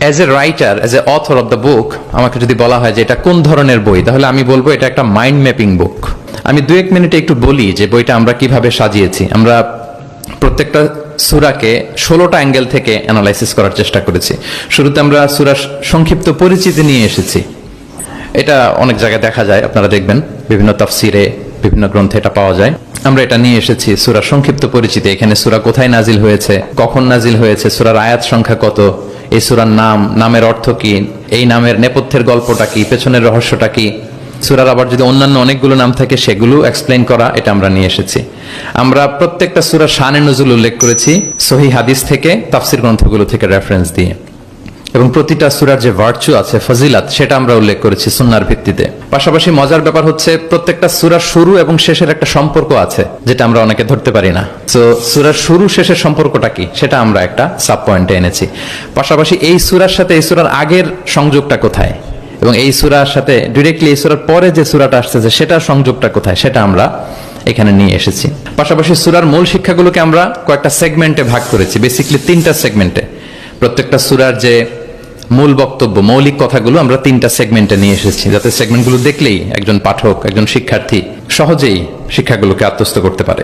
As a writer, as a author of the book, আমাকে যদি বলা হয় যে এটা কোন ধরনের বই, তাহলে আমি বলবো এটা একটা মাইন্ড ম্যাপিং বুক। আমি 2-1 মিনিটে একটু বলি যে বইটা আমরা কিভাবে সাজিয়েছি। আমরা প্রত্যেকটা সূরাকে 16টা অ্যাঙ্গেল থেকে অ্যানালাইসিস করার চেষ্টা করেছি। শুরুতে আমরা সূরার সংক্ষিপ্ত পরিচিতি নিয়ে এসেছি। এটা অনেক জায়গায় দেখা যায়, আপনারা দেখবেন বিভিন্ন তাফসিরে, বিভিন্ন গ্রন্থে এটা পাওয়া যায়। আমরা এটা নিয়ে এসেছি সূরার সংক্ষিপ্ত পরিচিতি। এখানে সূরা কোথায় নাজিল হয়েছে, কখন নাজিল হয়েছে, সূরার আয়াত সংখ্যা কত, এই সূরার নাম, নামের অর্থ কি, এই নামের নেপথ্যের গল্পটা কি, পেছনের রহস্যটা কি, সূরার আবার যদি অন্যান্য অনেকগুলো নাম থাকে সেগুলো এক্সপ্লেইন করা, এটা আমরা নিয়ে এসেছি। আমরা প্রত্যেকটা সূরার শানে নুজুল উল্লেখ করেছি সহিহ হাদিস থেকে, তাফসির গ্রন্থগুলো থেকে রেফারেন্স দিয়ে, এবং প্রতিটা সূরার যে ভার্চু আছে, ফজিলাত, সেটা আমরা উল্লেখ করেছি সুন্নাহর ভিত্তিতে। পাশাপাশি মজার ব্যাপার হচ্ছে প্রত্যেকটা সূরার শুরু এবং শেষের একটা সম্পর্ক আছে, যেটা আমরা অনেকে ধরতে পারি না। তো সূরার শুরু শেষের সম্পর্কটা কি, সেটা আমরা একটা সাব পয়েন্টে এনেছি। পাশাপাশি এই সূরার সাথে এই সূরার আগের সংযোগটা কোথায়, এবং এই সূরার সাথে ডিরেক্টলি এই সূরার পরে যে সূরাটা আসতেছে সেটার সংযোগটা কোথায়, সেটা আমরা এখানে নিয়ে এসেছি। পাশাপাশি সূরার মূল শিক্ষাগুলোকে আমরা কয়েকটা সেগমেন্টে ভাগ করেছি, বেসিক্যালি 3টা সেগমেন্টে। প্রত্যেকটা সূরার যে মূল বক্তব্য, মৌলিক কথাগুলো আমরা 3টা সেগমেন্টে নিয়ে এসেছি, যাতে সেগমেন্টগুলো দেখলেই একজন পাঠক, একজন শিক্ষার্থী সহজেই শিক্ষাগুলোকে আত্মস্থ করতে পারে।